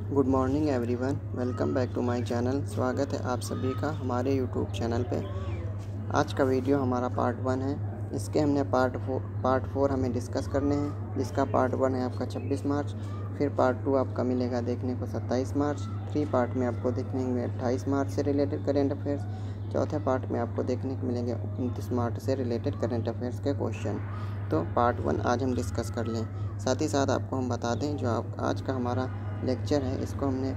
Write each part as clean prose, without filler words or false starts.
Good morning everyone, welcome back to my channel. स्वागत है आप सभी का हमारे यूट्यूब चैनल पे। आज का वीडियो हमारा पार्ट 1 है। इसके हमने पार्ट 4 हमें डिस्कस करने हैं, जिसका पार्ट 1 है आपका 26 मार्च। फिर पार्ट 2 आपका मिलेगा देखने को 27 मार्च। 3 पार्ट में आपको देखने में 28 मार्च से रिलेटेड करेंट अफेयर्स। चौथे पार्ट में आपको देखने को मिलेंगे 29 मार्च से रिलेटेड करेंट अफेयर्स के क्वेश्चन। तो पार्ट 1 आज हम डिस्कस कर लें। साथ ही साथ आपको हम बता दें, जो आज का हमारा लेक्चर है, इसको हमने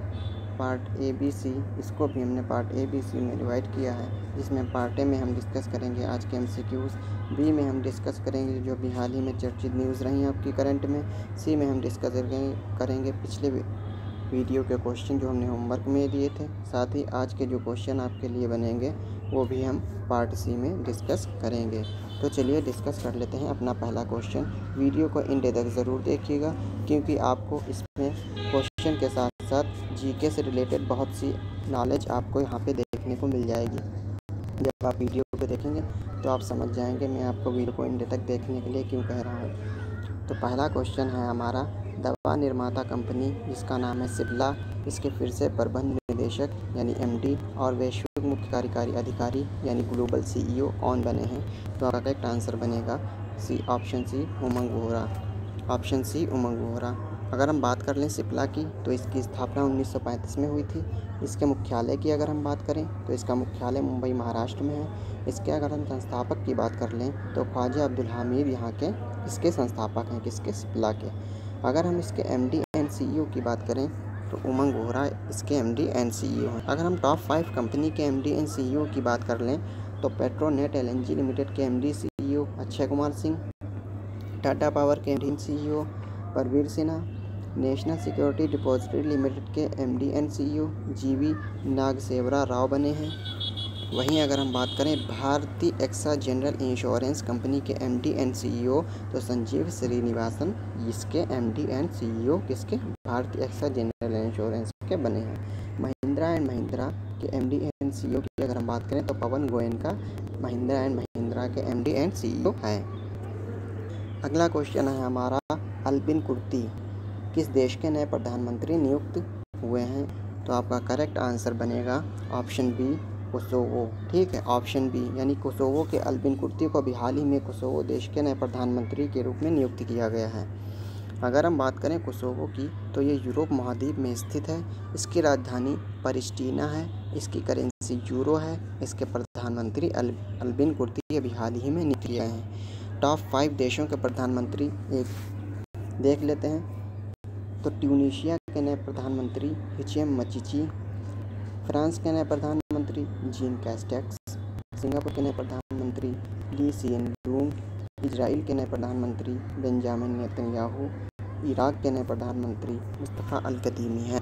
पार्ट ABC, इसको भी हमने पार्ट ABC में डिवाइड किया है, जिसमें पार्ट ए में हम डिस्कस करेंगे आज के MCQs, बी में हम डिस्कस करेंगे जो भी हाल ही में चर्चित न्यूज़ रही आपकी करंट में, सी में हम डिस्कस करेंगे पिछले वीडियो के क्वेश्चन जो हमने होमवर्क में दिए थे। साथ ही आज के जो क्वेश्चन आपके लिए बनेंगे वो भी हम पार्ट सी में डिस्कस करेंगे। तो चलिए डिस्कस कर लेते हैं अपना पहला क्वेश्चन। वीडियो को एंड तक ज़रूर देखिएगा, क्योंकि आपको इसमें क्वेश्चन के साथ साथ जीके से रिलेटेड बहुत सी नॉलेज आपको यहाँ पे देखने को मिल जाएगी। जब आप वीडियो को देखेंगे तो आप समझ जाएंगे मैं आपको वीडियो को एंड तक देखने के लिए क्यों कह रहा हूँ। तो पहला क्वेश्चन है हमारा, दवा निर्माता कंपनी जिसका नाम है सिप्ला, इसके फिर से प्रबंध निदेशक यानी MD और वैश्विक मुख्य कार्यकारी अधिकारी यानी ग्लोबल CEO कौन बने हैं? तो आपका करेक्ट आंसर बनेगा ऑप्शन सी उमंग वोहरा। ऑप्शन सी उमंग वोहरा। अगर हम बात कर लें सिप्ला की, तो इसकी स्थापना 1935 में हुई थी। इसके मुख्यालय की अगर हम बात करें तो इसका मुख्यालय मुंबई महाराष्ट्र में है। इसके अगर हम संस्थापक की बात कर लें तो ख्वाजा अब्दुल हामिद यहाँ के इसके संस्थापक हैं, किसके? सिप्ला के। अगर हम इसके MD एंड CEO की बात करें तो उमंग वोहरा इसके MD एंड CEO हैं। अगर हम टॉप 5 कंपनी के MD एंड CEO की बात कर लें तो पेट्रोनेट LNG लिमिटेड के MD CEO Akshay Kumar Singh, Tata Power के MD and CEO Parveer Sinha, National Security Depository Limited के MD and CEO GV Nagaseswara Rao बने हैं। वहीं अगर हम बात करें Bharti AXA General Insurance company के MD एंड CEO तो संजीव श्रीनिवासन इसके MD एंड CEO किसके? भारतीय एक्सा जनरल इंश्योरेंस के बने हैं। महिंद्रा एंड महिंद्रा के MD एंड CEO की अगर हम बात करें तो पवन गोयनका महिंद्रा एंड महिंद्रा के MD एंड CEO हैं। अगला क्वेश्चन है हमारा, अल्बिन कुर्ती किस देश के नए प्रधानमंत्री नियुक्त हुए हैं? तो आपका करेक्ट आंसर बनेगा ऑप्शन बी कोसोवो। ठीक है, ऑप्शन बी यानी कोसोवो के अल्बिन कुर्ती को भी हाल ही में कोसोवो देश के नए प्रधानमंत्री के रूप में नियुक्त किया गया है। अगर हम बात करें कोसोवो की, तो ये यूरोप महाद्वीप में स्थित है। इसकी राजधानी परिस्टीना है। इसकी करेंसी यूरो है। इसके प्रधानमंत्री अल्बिन कुर्ती अभी हाल ही में नियुक्त किए हैं। टॉप 5 देशों के प्रधानमंत्री एक देख लेते हैं। तो ट्यूनीशिया के नए प्रधानमंत्री हिचेम मचिची, फ्रांस के नए प्रधानमंत्री जीन कैस्टेक्स, सिंगापुर के नए प्रधानमंत्री ली सिएन लूंग, इजराइल के नए प्रधानमंत्री बेंजामिन नेतन्याहू, इराक के नए प्रधानमंत्री मुस्तफ़ा अल कदीमी हैं।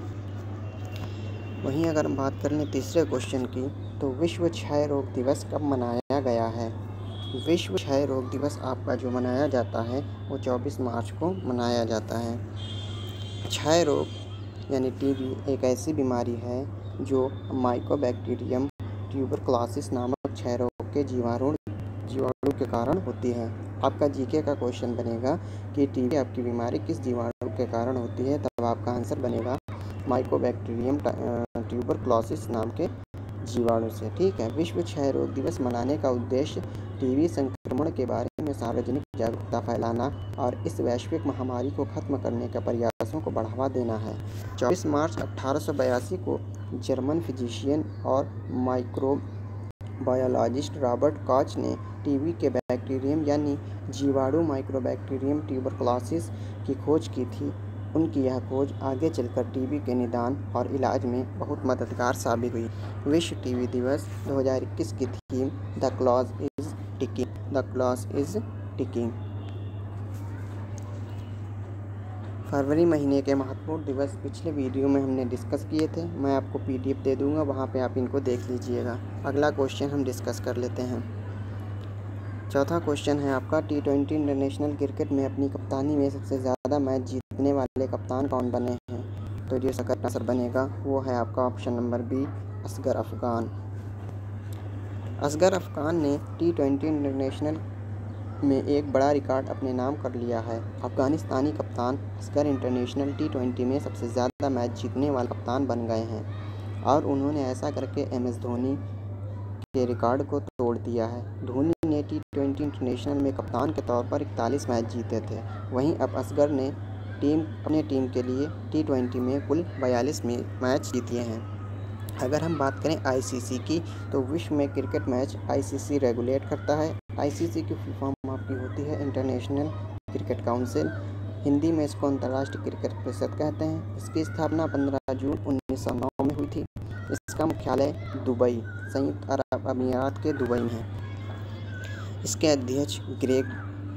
वहीं अगर हम बात कर लें तीसरे क्वेश्चन की, तो विश्व क्षय रोग दिवस कब मनाया गया है? विश्व क्षय रोग दिवस आपका जो मनाया जाता है वो 24 मार्च को मनाया जाता है। क्षय रोग यानी TB एक ऐसी बीमारी है जो माइकोबैक्टीरियम ट्यूबरक्लोसिस नामक क्षय रोग के जीवाणु के कारण होती है। आपका जीके का क्वेश्चन बनेगा कि TB आपकी बीमारी किस जीवाणु के कारण होती है? तब आपका आंसर बनेगा माइकोबैक्टीरियम ट्यूबरक्लोसिस नाम के जीवाणु से। ठीक है, विश्व क्षय रोग दिवस मनाने का उद्देश्य TB संक्रमण के बारे में सार्वजनिक जागरूकता फैलाना और इस वैश्विक महामारी को खत्म करने के प्रयासों को बढ़ावा देना है। 24 मार्च 1882 को जर्मन फिजिशियन और माइक्रोबायोलॉजिस्ट रॉबर्ट कॉच ने TB के बैक्टीरियम यानी जीवाणु माइकोबैक्टीरियम ट्यूबरक्लोसिस की खोज की थी। उनकी यह खोज आगे चलकर TB के निदान और इलाज में बहुत मददगार साबित हुई। विश्व TB दिवस 2021 की theme the clock is ticking. फरवरी महीने के महत्वपूर्ण दिवस पिछले वीडियो में हमने डिस्कस किए थे। मैं आपको PDF दे दूंगा, वहाँ पे आप इनको देख लीजिएगा। अगला क्वेश्चन हम डिस्कस कर लेते हैं। चौथा क्वेश्चन है आपका, T20 इंटरनेशनल क्रिकेट में अपनी कप्तानी में सबसे ज़्यादा मैच जीतने वाले कप्तान कौन बने हैं? तो जो इसका आंसर बनेगा वो है आपका option number B, Asghar Afghan. Asghar Afghan ने T20 इंटरनेशनल में एक बड़ा रिकॉर्ड अपने नाम कर लिया है। अफगानिस्तानी कप्तान असगर इंटरनेशनल T20 में सबसे ज़्यादा मैच जीतने वाले कप्तान बन गए हैं और उन्होंने ऐसा करके MS धोनी के रिकॉर्ड को तोड़ दिया है। धोनी ने T20 इंटरनेशनल में कप्तान के तौर पर 41 मैच जीते थे। वहीं अब असगर ने अपने टीम के लिए T20 में कुल 42 मैच जीते हैं। अगर हम बात करें ICC की, तो विश्व में क्रिकेट मैच ICC रेगुलेट करता है। ICC की फुल फॉर्म आपकी होती है इंटरनेशनल क्रिकेट काउंसिल। हिंदी में इसको अंतर्राष्ट्रीय क्रिकेट परिषद कहते हैं। इसकी स्थापना 15 जून 1909 में हुई थी। इसका मुख्यालय दुबई, संयुक्त अरब अमीरात के दुबई में है। इसके अध्यक्ष ग्रेग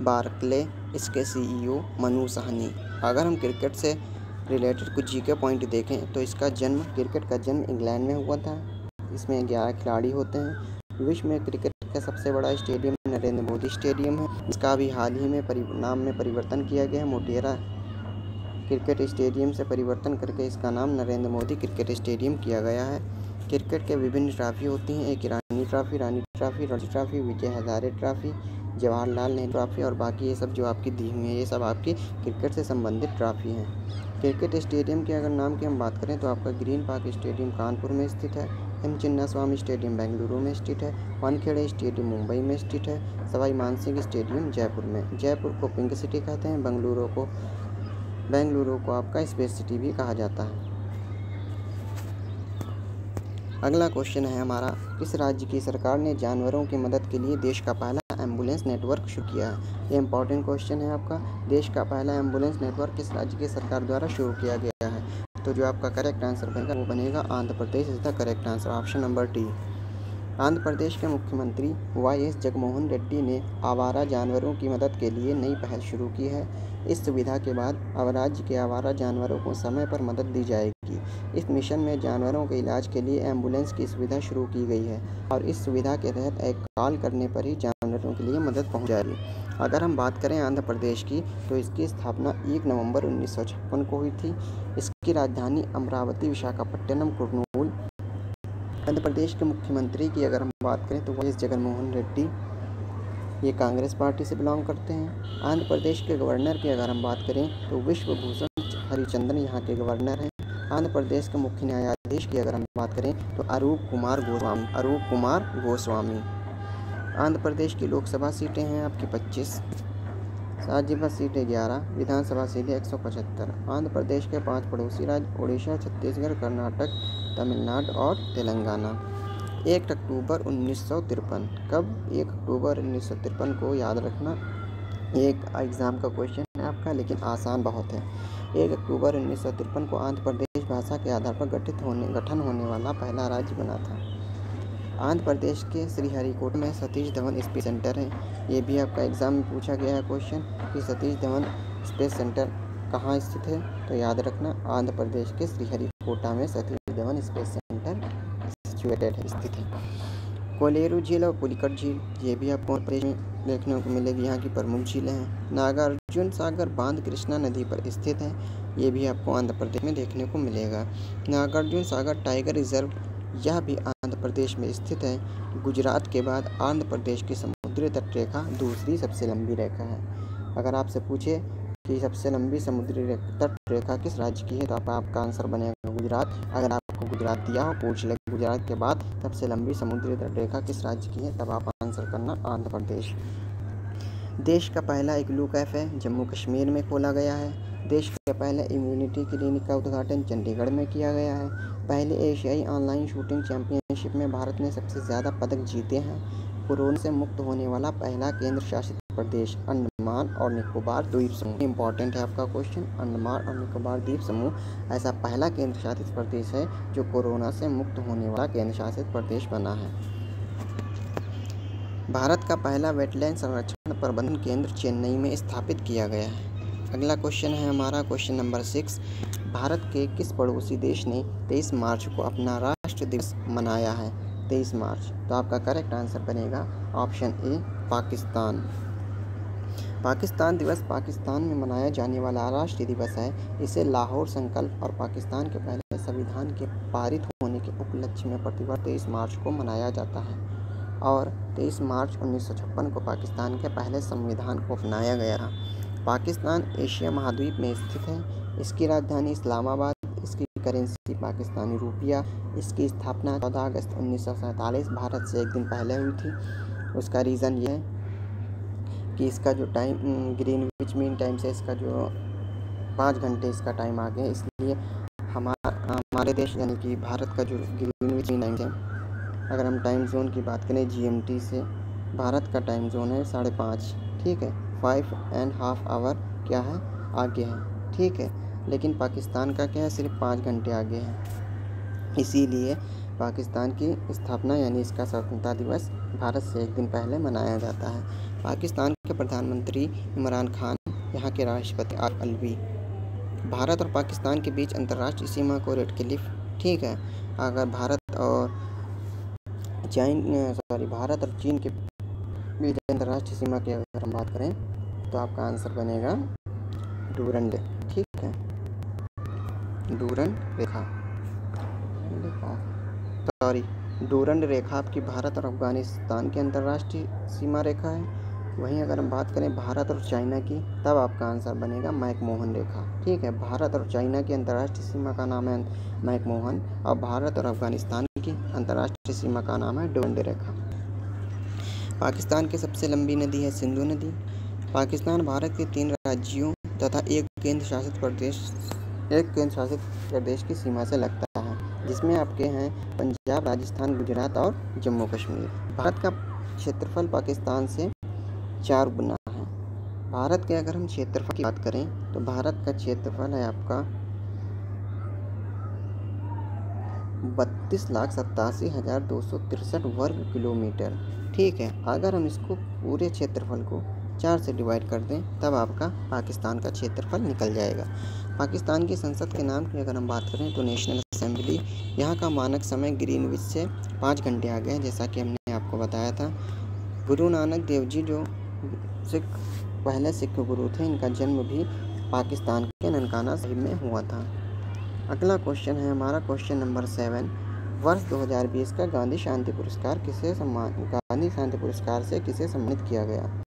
बार्कले, इसके CEO मनु साहनी। अगर हम क्रिकेट से रिलेटेड कुछ GK पॉइंट देखें तो क्रिकेट का जन्म इंग्लैंड में हुआ था। इसमें 11 खिलाड़ी होते हैं। विश्व में क्रिकेट का सबसे बड़ा स्टेडियम नरेंद्र मोदी स्टेडियम है। इसका भी हाल ही में नाम में परिवर्तन किया गया है। मोटेरा क्रिकेट स्टेडियम से परिवर्तन करके इसका नाम नरेंद्र मोदी क्रिकेट स्टेडियम किया गया है। क्रिकेट के विभिन्न ट्रॉफी होती हैं। एक रानी trophy, Ranji trophy, Vijay Hazare trophy, Jawaharlal Nehru trophy और बाकी ये सब जो आपकी दी हुई है, ये सब आपकी क्रिकेट से संबंधित ट्रॉफी हैं। क्रिकेट स्टेडियम के अगर नाम की हम बात करें तो आपका ग्रीन पार्क स्टेडियम कानपुर में स्थित है। एम चिन्नास्वामी स्टेडियम बेंगलुरु में स्थित है। वानखेड़े स्टेडियम मुंबई में स्थित है। सवाई मानसिंह स्टेडियम जयपुर में। जयपुर को पिंक सिटी कहते हैं। बेंगलुरु को आपका स्पेस सिटी भी कहा जाता है। अगला क्वेश्चन है हमारा, किस राज्य की सरकार ने जानवरों की मदद के लिए देश का पहला एम्बुलेंस नेटवर्क शुरू किया है? ये इंपॉर्टेंट क्वेश्चन है आपका। देश का पहला एम्बुलेंस नेटवर्क किस राज्य की सरकार द्वारा शुरू किया गया है? तो जो आपका करेक्ट आंसर बनेगा वो बनेगा Andhra Pradesh is the correct answer, option number D. Andhra Pradesh के मुख्यमंत्री YS जगनमोहन रेड्डी ने आवारा जानवरों की मदद के लिए नई पहल शुरू की है। इस सुविधा के बाद अब राज्य के आवारा जानवरों को समय पर मदद दी जाएगी। इस मिशन में जानवरों के इलाज के लिए एम्बुलेंस की सुविधा शुरू की गई है और इस सुविधा के तहत एक कॉल करने पर ही जानवरों के लिए मदद पहुंच जाएगी। अगर हम बात करें आंध्र प्रदेश की, तो इसकी स्थापना 1 नवंबर 1956 को हुई थी। इसकी राजधानी अमरावती, विशाखापट्टनम, कुर्नूल। आंध्र प्रदेश के मुख्यमंत्री की अगर हम बात करें तो YS जगनमोहन रेड्डी, ये कांग्रेस पार्टी से बिलोंग करते हैं। आंध्र प्रदेश के गवर्नर की अगर हम बात करें तो विश्वभूषण हरिचंद्रन यहाँ के गवर्नर हैं। आंध्र प्रदेश के मुख्य न्यायाधीश की अगर हम बात करें तो अरूप कुमार गोस्वामी। आंध्र प्रदेश की लोकसभा सीटें हैं आपकी 25, राज्यसभा सीटें 11, विधानसभा सीटें 175। आंध्र प्रदेश के 5 पड़ोसी राज्य उड़ीसा, छत्तीसगढ़, कर्नाटक, तमिलनाडु और तेलंगाना। 1 अक्टूबर 1953, कब 1 अक्टूबर 1953 को याद रखना, एक एग्ज़ाम का क्वेश्चन है आपका, लेकिन आसान बहुत है। 1 अक्टूबर 1953 को आंध्र प्रदेश भाषा के आधार पर गठन होने वाला पहला राज्य बना था। आंध्र प्रदेश के श्रीहरिकोटा में सतीश धवन स्पेस सेंटर है। ये भी आपका एग्ज़ाम में पूछा गया है क्वेश्चन कि सतीश धवन स्पेस सेंटर कहाँ स्थित है, तो याद रखना आंध्र प्रदेश के श्रीहरिकोटा में Satish Dhawan space centre situated है, स्थित है। कोलेरू झील और पुलिकट झील, ये भी आपको आंध्र प्रदेश में देखने को मिलेगी। यहाँ की प्रमुख झीलें हैं। नागार्जुन सागर बांध कृष्णा नदी पर स्थित है। ये भी आपको आंध्र प्रदेश में देखने को मिलेगा। नागार्जुन सागर टाइगर रिजर्व, यह भी आंध्र प्रदेश में स्थित है। गुजरात के बाद आंध्र प्रदेश की समुद्री तटरेखा दूसरी सबसे लंबी रेखा है। अगर आपसे पूछे कि सबसे लंबी समुद्री तटरेखा किस राज्य की है, तो आपका आंसर बनेगा गुजरात। अगर आपको गुजरात दिया हो, पूछ ले गुजरात के बाद सबसे लंबी समुद्री तटरेखा किस राज्य की है, तब आप आंसर करना आंध्र प्रदेश। देश का पहला इग्लू कैफ़े जम्मू कश्मीर में खोला गया है। देश के पहले इम्यूनिटी क्लिनिक का उद्घाटन चंडीगढ़ में किया गया है। पहले एशियाई ऑनलाइन शूटिंग चैंपियनशिप में भारत ने सबसे ज़्यादा पदक जीते हैं। कोरोना से मुक्त होने वाला पहला केंद्र शासित प्रदेश अंडमान और निकोबार द्वीप समूह। इंपॉर्टेंट है आपका क्वेश्चन, अंडमान और निकोबार द्वीप समूह ऐसा पहला केंद्र शासित प्रदेश है जो कोरोना से मुक्त होने वाला केंद्र शासित प्रदेश बना है। भारत का पहला वेटलैंड संरक्षण प्रबंधन केंद्र चेन्नई में स्थापित किया गया है। अगला क्वेश्चन है हमारा क्वेश्चन नंबर 6। भारत के किस पड़ोसी देश ने 23 मार्च को अपना राष्ट्र दिवस मनाया है? 23 मार्च, तो आपका करेक्ट आंसर बनेगा ऑप्शन ए, पाकिस्तान। पाकिस्तान दिवस पाकिस्तान में मनाया जाने वाला राष्ट्रीय दिवस है। इसे लाहौर संकल्प और पाकिस्तान के पहले संविधान के पारित होने के उपलक्ष्य में प्रतिवर्ष 23 मार्च को मनाया जाता है। और 23 मार्च 1956 को पाकिस्तान के पहले संविधान को अपनाया गया था। पाकिस्तान एशिया महाद्वीप में स्थित है। इसकी राजधानी इस्लामाबाद, इसकी करेंसी पाकिस्तानी रुपया। इसकी स्थापना 14 अगस्त 1947 भारत से एक दिन पहले हुई थी। उसका रीज़न ये है कि इसका जो टाइम ग्रीनविच मीन टाइम से इसका जो 5 घंटे इसका टाइम आगे है, इसलिए हमारे देश यानी कि भारत का जो ग्रीनविच मीन टाइम है, अगर हम टाइम जोन की बात करें GMT से, भारत का टाइम जोन है 5:30, ठीक है, 5.5 आवर क्या है आगे है, ठीक है। लेकिन पाकिस्तान का क्या है, सिर्फ 5 घंटे आगे है। इसीलिए पाकिस्तान की स्थापना यानी इसका स्वतंत्रता दिवस भारत से एक दिन पहले मनाया जाता है। पाकिस्तान के प्रधानमंत्री इमरान खान, यहाँ के राष्ट्रपति आरिफ अलवी। भारत और पाकिस्तान के बीच अंतर्राष्ट्रीय सीमा को रेड क्लिफ, ठीक है। अगर भारत और चीन के बीच अंतर्राष्ट्रीय सीमा की अगर हम बात करें तो आपका आंसर बनेगा डूरंड, ठीक है, डूरंड रेखा आपकी भारत और अफगानिस्तान की अंतर्राष्ट्रीय सीमा रेखा है। वहीं अगर हम बात करें भारत और चाइना की, तब आपका आंसर बनेगा मैकमोहन रेखा, ठीक है। भारत और चाइना की अंतर्राष्ट्रीय सीमा का नाम है मैकमोहन और भारत और अफगानिस्तान की अंतर्राष्ट्रीय सीमा का नाम है डूरंड रेखा। पाकिस्तान की सबसे लंबी नदी है सिंधु नदी। पाकिस्तान भारत के 3 राज्यों तथा एक केंद्र शासित प्रदेश की सीमा से लगता है, जिसमें आपके हैं पंजाब, राजस्थान, गुजरात और जम्मू कश्मीर। भारत का क्षेत्रफल पाकिस्तान से 4 गुना है। भारत के अगर हम क्षेत्रफल की बात करें तो भारत का क्षेत्रफल है आपका 32,87,263 वर्ग किलोमीटर, ठीक है। अगर हम इसको पूरे क्षेत्रफल को 4 से डिवाइड कर दें तब आपका पाकिस्तान का क्षेत्रफल निकल जाएगा। पाकिस्तान की संसद के नाम की अगर हम बात करें तो नेशनल असेंबली। यहाँ का मानक समय ग्रीनविच से 5 घंटे आगे है, जैसा कि हमने आपको बताया था। गुरु नानक देव जी जो पहले सिख गुरु थे, इनका जन्म भी पाकिस्तान के ननकाना साहिब में हुआ था। अगला क्वेश्चन है हमारा क्वेश्चन नंबर 7। वर्ष 2020 का गांधी शांति पुरस्कार से किसे सम्मानित किया गया?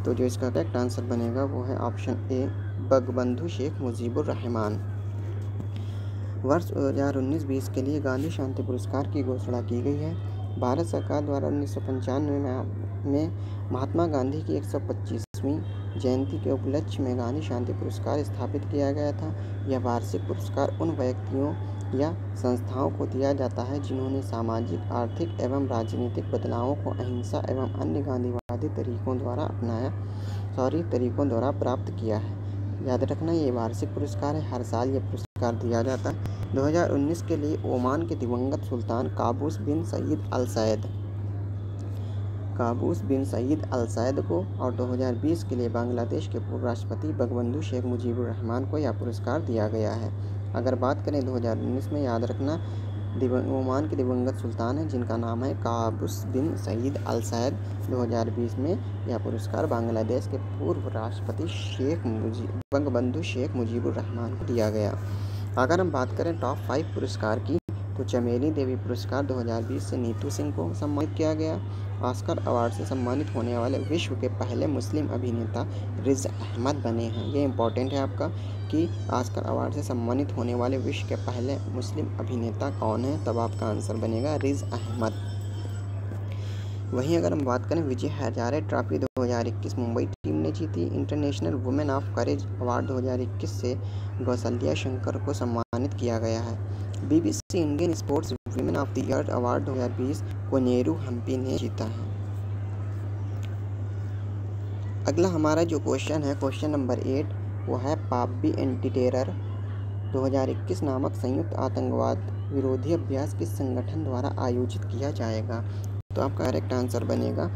तो जो इसका करेक्ट आंसर बनेगा वो है ऑप्शन ए, बंगबंधु शेख मुजीबुर रहमान। वर्ष 2019-20 के लिए गांधी शांति पुरस्कार की घोषणा की गई है। भारत सरकार द्वारा 1995 में महात्मा गांधी की 125वीं जयंती के उपलक्ष्य में गांधी शांति पुरस्कार स्थापित किया गया था। यह वार्षिक पुरस्कार उन व्यक्तियों या संस्थाओं को दिया जाता है जिन्होंने सामाजिक, आर्थिक एवं राजनीतिक बदलावों को अहिंसा एवं अन्य गांधीवादी तरीकों द्वारा प्राप्त किया है। याद रखना, ये वार्षिक पुरस्कार है, हर साल ये पुरस्कार दिया जाता है। 2019 के लिए ओमान के दिवंगत सुल्तान काबूस बिन सईद अल सैद को और 2020 के लिए बांग्लादेश के पूर्व राष्ट्रपति बंगबंधु शेख मुजीबुर रहमान को यह पुरस्कार दिया गया है। अगर बात करें 2019 में, याद रखना ओमान के दिवंगत सुल्तान हैं जिनका नाम है काबूस बिन सईद अल सैद। 2020 में यह पुरस्कार बांग्लादेश के पूर्व राष्ट्रपति बंगबंधु शेख मुजीबुर रहमान को दिया गया। अगर हम बात करें टॉप 5 पुरस्कार की तो चमेली देवी पुरस्कार 2020 से नीतू सिंह को सम्मानित किया गया। ऑस्कर अवार्ड से सम्मानित होने वाले विश्व के पहले मुस्लिम अभिनेता रिज अहमद बने हैं। ये इंपॉर्टेंट है आपका कि ऑस्कर अवार्ड से सम्मानित होने वाले विश्व के पहले मुस्लिम अभिनेता कौन है, तब आपका आंसर बनेगा रिज अहमद। वहीं अगर हम बात करें विजय हजारे ट्रॉफी 2021 मुंबई टीम ने जीती। International women of courage award 2021 से कौशल्या शंकर को सम्मानित किया गया है। BBC Indian sports women of the year award 2020 को नेहरू हम्पी ने जीता है। अगला हमारा जो क्वेश्चन है क्वेश्चन नंबर 8, वो है पापबी एंटी टेरर 2021 नामक संयुक्त आतंकवाद विरोधी अभ्यास किस संगठन द्वारा आयोजित किया जाएगा? तो आपका करेक्ट आंसर बनेगा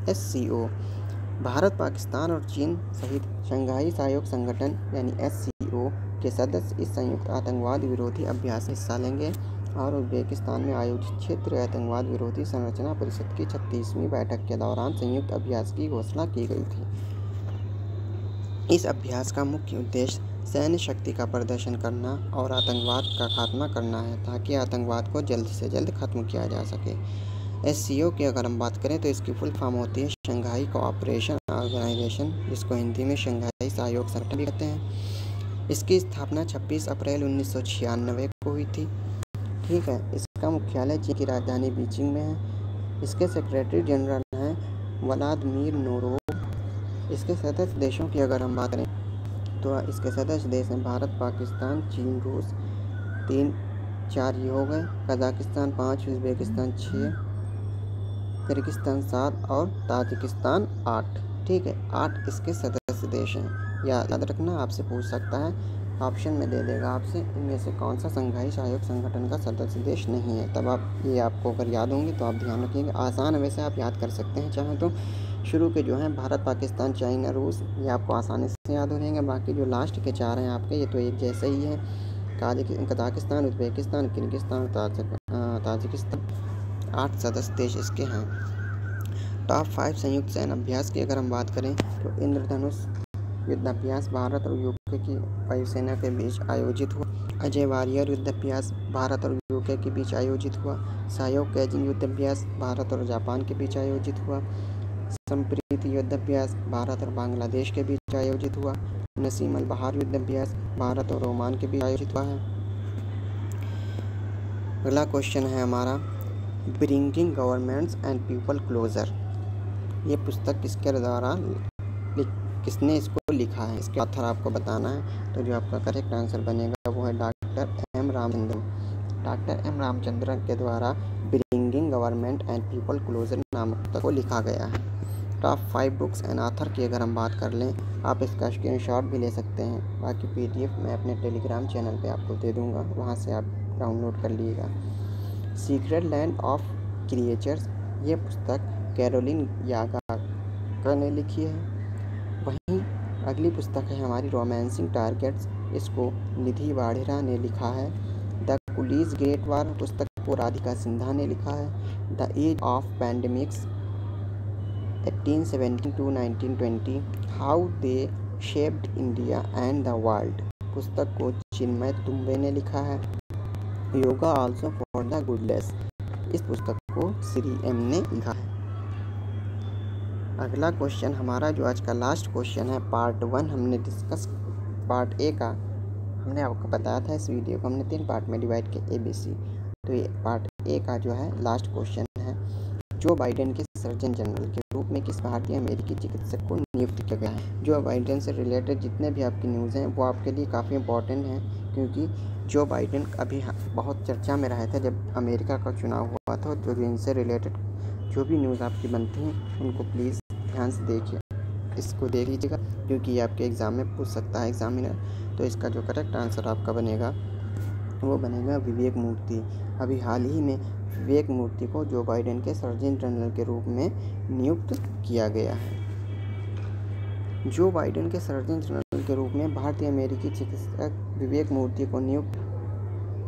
SCO। भारत, पाकिस्तान और चीन सहित शंघाई सहयोग संगठन यानी SCO के सदस्य इस संयुक्त आतंकवाद विरोधी अभ्यास में हिस्सा लेंगे और उज्बेकिस्तान में आयोजित क्षेत्रीय आतंकवाद विरोधी संरचना परिषद की 36वीं बैठक के दौरान संयुक्त अभ्यास की घोषणा की गई थी। इस अभ्यास का मुख्य उद्देश्य सैन्य शक्ति का प्रदर्शन करना और आतंकवाद का खात्मा करना है ताकि आतंकवाद को जल्द से जल्द खत्म किया जा सके। SCO की अगर हम बात करें तो इसकी फुल फॉर्म होती है शंघाई कोऑपरेशन ऑर्गेनाइजेशन, जिसको हिंदी में शंघाई सहयोग संगठन भी कहते हैं। इसकी स्थापना 26 अप्रैल 1996 को हुई थी। ठीक है, इसका मुख्यालय चीन की राजधानी बीजिंग में है। इसके सेक्रेटरी जनरल हैं व्लादिमीर नोरोव। इसके सदस्य देशों की अगर हम बात करें तो इसके सदस्य देश हैं भारत, पाकिस्तान, चीन, रूस, 3-4 ये हो गए, कजाकिस्तान 5, उज़्बेकिस्तान 6, किर्गिस्तान 7 और ताजिकिस्तान 8। ठीक है, 8 इसके सदस्य देश हैं। याद रखना, आपसे पूछ सकता है, ऑप्शन में दे देगा आपसे इनमें से कौन सा शंघाई सहयोग संगठन का सदस्य देश नहीं है। तब आप ये आपको अगर याद होंगे तो आप ध्यान रखिएगा। आसान है, वैसे आप याद कर सकते हैं चाहें तो। शुरू के जो हैं भारत, पाकिस्तान, चाइना, रूस, ये आपको आसानी से याद हो जाएंगे। बाकी जो लास्ट के 4 हैं आपके, ये तो एक जैसे ही है। कजाकिस्तान, उज़्बेकिस्तान, किर्गिस्तान, ताजिकिस्तान, 8 सदस्य देश इसके हैं। टॉप 5 संयुक्त सैन्य अभ्यास की अगर हम बात करें तो इंद्रधनुष युद्धाभ्यास भारत और यूके की वायुसेना के बीच आयोजित हुआ। अजय वारियर युद्धाभ्यास भारत और यूके के बीच आयोजित हुआ। सहयोग कैजिंग युद्धाभ्यास भारत और जापान के बीच आयोजित हुआ। संप्रीति युद्धाभ्यास भारत और बांग्लादेश के बीच आयोजित हुआ। नसीम अल बहार युद्धाभ्यास भारत और ओमान के बीच आयोजित हुआ है। अगला क्वेश्चन है हमारा, bringing governments and people closer. ये पुस्तक किसने इसको लिखा है, इसके ऑथर आपको बताना है। तो जो आपका करेक्ट आंसर बनेगा वो है doctor M Ramachandran. Doctor M Ramachandran के द्वारा bringing government and people closer नामक पुस्तक को लिखा गया है। टॉप 5 बुक्स एंड ऑथर की अगर हम बात कर लें, आप इसका स्क्रीनशॉट भी ले सकते हैं। बाकी PDF मैं अपने टेलीग्राम चैनल पे आपको दे दूँगा, वहाँ से आप डाउनलोड कर लीजिएगा। सीक्रेट लैंड ऑफ क्रिएचर्स, ये पुस्तक कैरोलिन यागा ने लिखी है। वहीं अगली पुस्तक है हमारी रोमांसिंग टारगेट्स, इसको निधि वाडेरा ने लिखा है। द कुलीज ग्रेट वार पुस्तक को राधिका सिन्हा ने लिखा है। The age of pandemics 1817 to 1920, how they shaped India and the world पुस्तक को चिन्मय तुम्बे ने लिखा है। Yoga also for the godless, इस पुस्तक को श्री M ने लिखा है। अगला क्वेश्चन हमारा जो आज का लास्ट क्वेश्चन है, पार्ट 1 हमने डिस्कस, पार्ट A का हमने आपको बताया था। इस वीडियो को हमने 3 पार्ट में डिवाइड किया ABC। तो ये पार्ट A का जो है लास्ट क्वेश्चन है, जो बाइडेन के सर्जन जनरल के रूप में किस भारतीय अमेरिकी चिकित्सक को नियुक्त किया गया है। जो बाइडेन से रिलेटेड जितने भी आपकी न्यूज़ हैं वो आपके लिए काफ़ी इंपॉर्टेंट हैं, क्योंकि जो बाइडेन अभी बहुत चर्चा में रहे थे जब अमेरिका का चुनाव हुआ था। तो इनसे रिलेटेड जो भी न्यूज़ आपकी बनती हैं उनको प्लीज़ ध्यान से देखिए, इसको देख लीजिएगा, क्योंकि ये आपके एग्ज़ाम में पूछ सकता है एग्जामिनर। तो इसका जो करेक्ट आंसर आपका बनेगा वो बनेगा विवेक मूर्ति। अभी हाल ही में विवेक मूर्ति को जो बाइडेन के सर्जन जनरल के रूप में नियुक्त किया गया है। जो बाइडेन के सर्जन जनरल के रूप में भारतीय अमेरिकी चिकित्सक विवेक मूर्ति को नियुक्त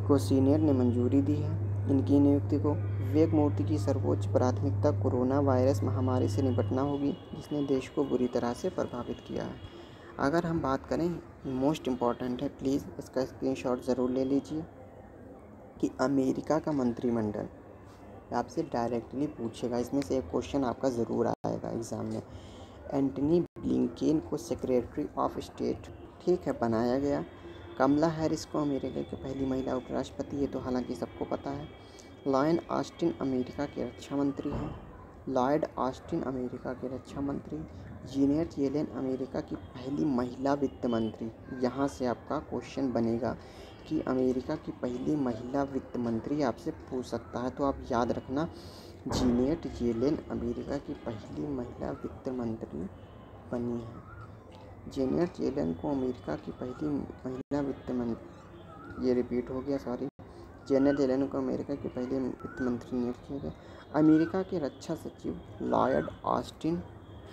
को सीनियर ने मंजूरी दी है। इनकी नियुक्ति को विवेक मूर्ति की सर्वोच्च प्राथमिकता कोरोना वायरस महामारी से निपटना होगी, जिसने देश को बुरी तरह से प्रभावित किया है। अगर हम बात करें, मोस्ट इम्पॉर्टेंट है, प्लीज़ इसका स्क्रीनशॉट ज़रूर ले लीजिए, कि अमेरिका का मंत्रिमंडल आपसे डायरेक्टली पूछेगा, इसमें से एक क्वेश्चन आपका ज़रूर आएगा एग्ज़ाम में। एंटनी ब्लिंकेन को सेक्रेटरी ऑफ स्टेट, ठीक है, बनाया गया। कमला हैरिस को अमेरिका की पहली महिला उपराष्ट्रपति, ये तो हालांकि सबको पता है। लॉयड ऑस्टिन अमेरिका के रक्षा मंत्री हैं। लॉयड ऑस्टिन अमेरिका के रक्षा मंत्री। जीनेट येलेन अमेरिका की पहली महिला वित्त मंत्री। यहाँ से आपका क्वेश्चन बनेगा कि अमेरिका की पहली महिला वित्त मंत्री आपसे पूछ सकता है, तो आप याद रखना, जीनेट येलेन अमेरिका की पहली महिला वित्त मंत्री बनी है। जेनेट येलेन को अमेरिका की पहली महिला वित्त मंत्री, ये रिपीट हो गया, सॉरी, जेनेट येलेन को अमेरिका के पहले वित्त मंत्री नियुक्त किया गया। अमेरिका के रक्षा सचिव लॉयड ऑस्टिन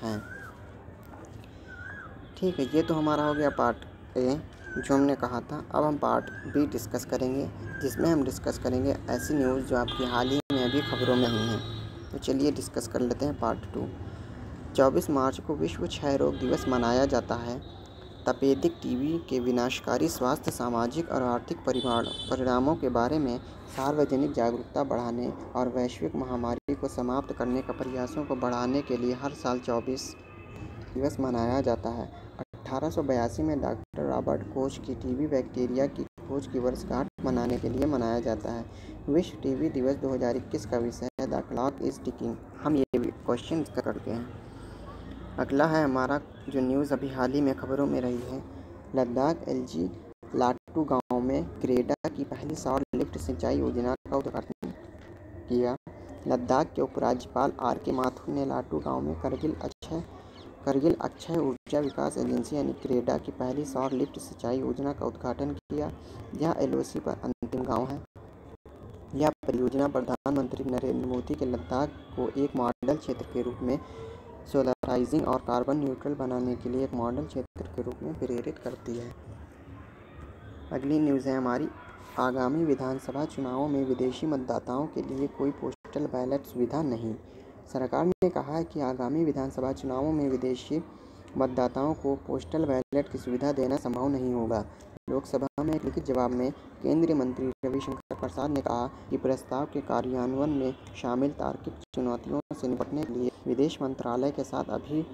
हैं। ठीक है, ये तो हमारा हो गया पार्ट A जो हमने कहा था। अब हम पार्ट B डिस्कस करेंगे, जिसमें हम डिस्कस करेंगे ऐसी न्यूज़ जो आपकी हाल ही में अभी खबरों में हुई हैं। तो चलिए डिस्कस कर लेते हैं पार्ट 2। 24 मार्च को विश्व क्षय रोग दिवस मनाया जाता है। तपेदिक टीबी के विनाशकारी स्वास्थ्य, सामाजिक और आर्थिक परिणामों के बारे में सार्वजनिक जागरूकता बढ़ाने और वैश्विक महामारी को समाप्त करने का प्रयासों को बढ़ाने के लिए हर साल 24 दिवस मनाया जाता है। 1882 में डॉक्टर रॉबर्ट कोच की टीबी बैक्टीरिया की खोज की वर्षगांठ मनाने के लिए मनाया जाता है। विश्व टीबी दिवस 2021 का विषय है द क्लॉक इज टिकिंग। हम ये क्वेश्चन करते हैं। अगला है हमारा जो न्यूज़ अभी हाल ही में खबरों में रही है, लद्दाख एलजी लाटू गांव में क्रेडा की पहली सौर लिफ्ट सिंचाई योजना का उद्घाटन किया। लद्दाख के उपराज्यपाल आर.के. माथुर ने लाटू गांव में करगिल अक्षय ऊर्जा विकास एजेंसी यानी क्रेडा की पहली सौर लिफ्ट सिंचाई योजना का उद्घाटन किया। यह एलओसी पर अंतिम गांव है। यह परियोजना प्रधानमंत्री नरेंद्र मोदी के लद्दाख को एक मॉडल क्षेत्र के रूप में सोलराइजिंग और कार्बन न्यूट्रल बनाने के लिए एक मॉडल क्षेत्र के रूप में प्रेरित करती है। अगली न्यूज़ है हमारी, आगामी विधानसभा चुनावों में विदेशी मतदाताओं के लिए कोई पोस्टल बैलेट सुविधा नहीं। सरकार ने कहा है कि आगामी विधानसभा चुनावों में विदेशी मतदाताओं को पोस्टल बैलेट की सुविधा देना संभव नहीं होगा। लोकसभा में एक लिखित जवाब में केंद्रीय मंत्री रविशंकर प्रसाद ने कहा कि प्रस्ताव के कार्यान्वयन में शामिल तार्किक चुनौतियों से निपटने के लिए विदेश मंत्रालय के साथ अभी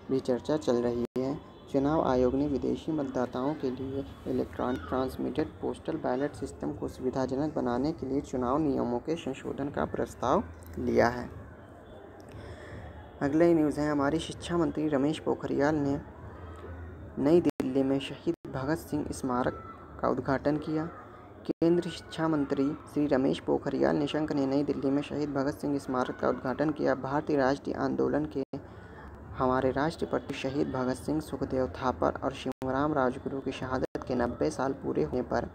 भी चर्चा चल रही है। चुनाव आयोग ने विदेशी मतदाताओं के लिए electronic transmitted postal ballot system को सुविधाजनक बनाने के लिए चुनाव नियमों के संशोधन का प्रस्ताव लिया है। अगली न्यूज़ है हमारी, शिक्षा मंत्री रमेश पोखरियाल ने नई दिल्ली में शहीद भगत सिंह स्मारक का उद्घाटन किया। केंद्रीय शिक्षा मंत्री श्री रमेश पोखरियाल निशंक ने नई दिल्ली में शहीद भगत सिंह स्मारक का उद्घाटन किया। भारतीय राष्ट्रीय आंदोलन के हमारे राष्ट्रपति शहीद भगत सिंह, सुखदेव थापर और शिवराम राजगुरु की शहादत के 90 साल पूरे होने पर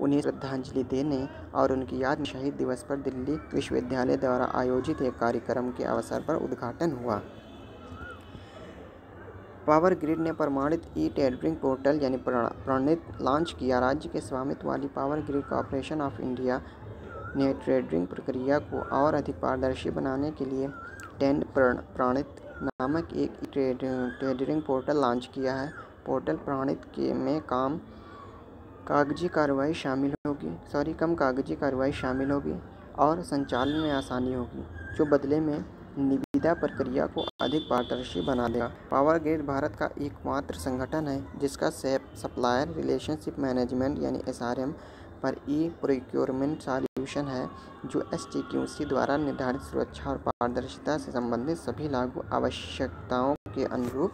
उन्हें श्रद्धांजलि देने और उनकी याद में शहीद दिवस पर दिल्ली विश्वविद्यालय द्वारा आयोजित एक कार्यक्रम के अवसर पर उद्घाटन हुआ। पावर ग्रिड ने प्रमाणित ई-टेंडरिंग पोर्टल यानी प्रणीत लॉन्च किया। राज्य के स्वामित्व वाली power grid corporation of India ने टेंडरिंग प्रक्रिया को और अधिक पारदर्शी बनाने के लिए प्रणीत नामक एक टेंडरिंग पोर्टल लॉन्च किया है। पोर्टल प्रणीत में कम कागजी कार्रवाई शामिल होगी और संचालन में आसानी होगी, जो बदले में निविदा प्रक्रिया को अधिक पारदर्शी बना देगा। पावर ग्रिड भारत का एकमात्र संगठन है जिसका सप्लायर रिलेशनशिप मैनेजमेंट यानी SRM पर ई-प्रोक्योरमेंट सॉल्यूशन है, जो STQC द्वारा निर्धारित सुरक्षा और पारदर्शिता से संबंधित सभी लागू आवश्यकताओं के अनुरूप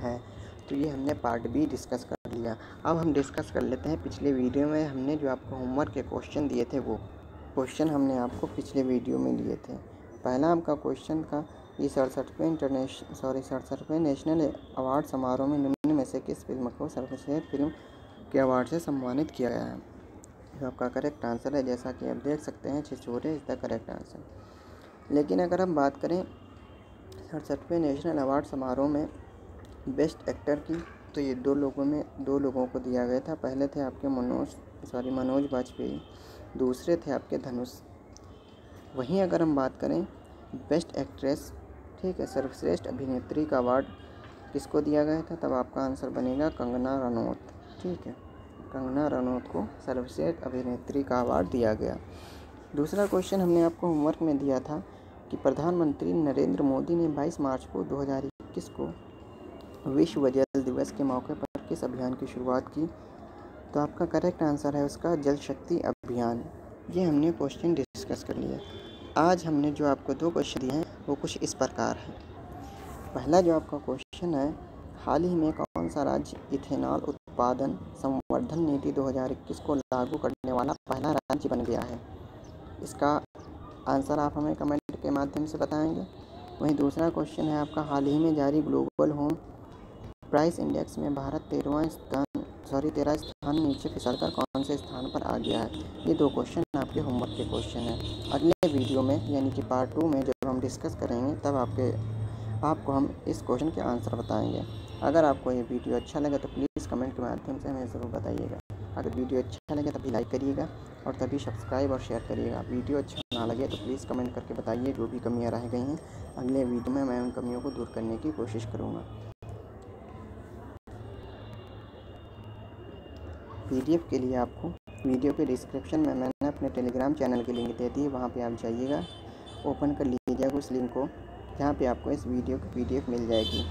है। तो ये हमने पार्ट बी डिस्कस कर लिया। अब हम डिस्कस कर लेते हैं पिछले वीडियो में हमने जो आपको होमवर्क के क्वेश्चन दिए थे, वो क्वेश्चन हमने आपको पिछले वीडियो में दिए थे। पहला आपका क्वेश्चन था कि 67वें नेशनल अवार्ड समारोह में निम्न में से किस फिल्म को सर्वश्रेष्ठ फिल्म के अवार्ड से सम्मानित किया गया है। तो आपका करेक्ट आंसर है, जैसा कि आप देख सकते हैं, छिछोरे इज द करेक्ट आंसर। लेकिन अगर हम बात करें 67वें नेशनल अवार्ड समारोह में बेस्ट एक्टर की, तो ये दो लोगों को दिया गया था। पहले थे आपके मनोज बाजपेयी, दूसरे थे आपके धनुष। वहीं अगर हम बात करें बेस्ट एक्ट्रेस, ठीक है, सर्वश्रेष्ठ अभिनेत्री का अवार्ड किसको दिया गया था, तब आपका आंसर बनेगा कंगना रनौत। ठीक है, कंगना रनौत को सर्वश्रेष्ठ अभिनेत्री का अवार्ड दिया गया। दूसरा क्वेश्चन हमने आपको होमवर्क में दिया था कि प्रधानमंत्री नरेंद्र मोदी ने 22 मार्च को 2021 को विश्व जल दिवस के मौके पर किस अभियान की शुरुआत की। तो आपका करेक्ट आंसर है उसका जल शक्ति अभियान। ये हमने क्वेश्चन डिस्कस कर लिया। आज हमने जो आपको 2 क्वेश्चन दिए हैं वो कुछ इस प्रकार है। पहला जो आपका क्वेश्चन है, हाल ही में कौन सा राज्य इथेनॉल उत्पादन संवर्धन नीति 2021 को लागू करने वाला पहला राज्य बन गया है। इसका आंसर आप हमें कमेंट के माध्यम से बताएंगे। वहीं दूसरा क्वेश्चन है आपका, हाल ही में जारी ग्लोबल होम प्राइस इंडेक्स में भारत 13 स्थान नीचे फिसलकर कौन से स्थान पर आ गया है। ये 2 क्वेश्चन आपके होमवर्क के क्वेश्चन हैं। अगले वीडियो में यानी कि पार्ट 2 में जब हम डिस्कस करेंगे तब आपको हम इस क्वेश्चन के आंसर बताएंगे। अगर आपको ये वीडियो अच्छा लगे तो प्लीज़ कमेंट के माध्यम से हमें ज़रूर बताइएगा। अगर वीडियो अच्छा लगे तभी लाइक करिएगा और तभी सब्सक्राइब और शेयर करिएगा। वीडियो अच्छा ना लगे तो प्लीज़ कमेंट करके बताइए जो भी कमियाँ रह गई हैं। अगले वीडियो में मैं उन कमियों को दूर करने की कोशिश करूँगा। PDF के लिए आपको वीडियो के डिस्क्रिप्शन में मैंने अपने टेलीग्राम चैनल की लिंक दे दी है, वहाँ पे आप जाइएगा, ओपन कर लीजिएगा उस लिंक को, जहाँ पे आपको इस वीडियो की PDF मिल जाएगी।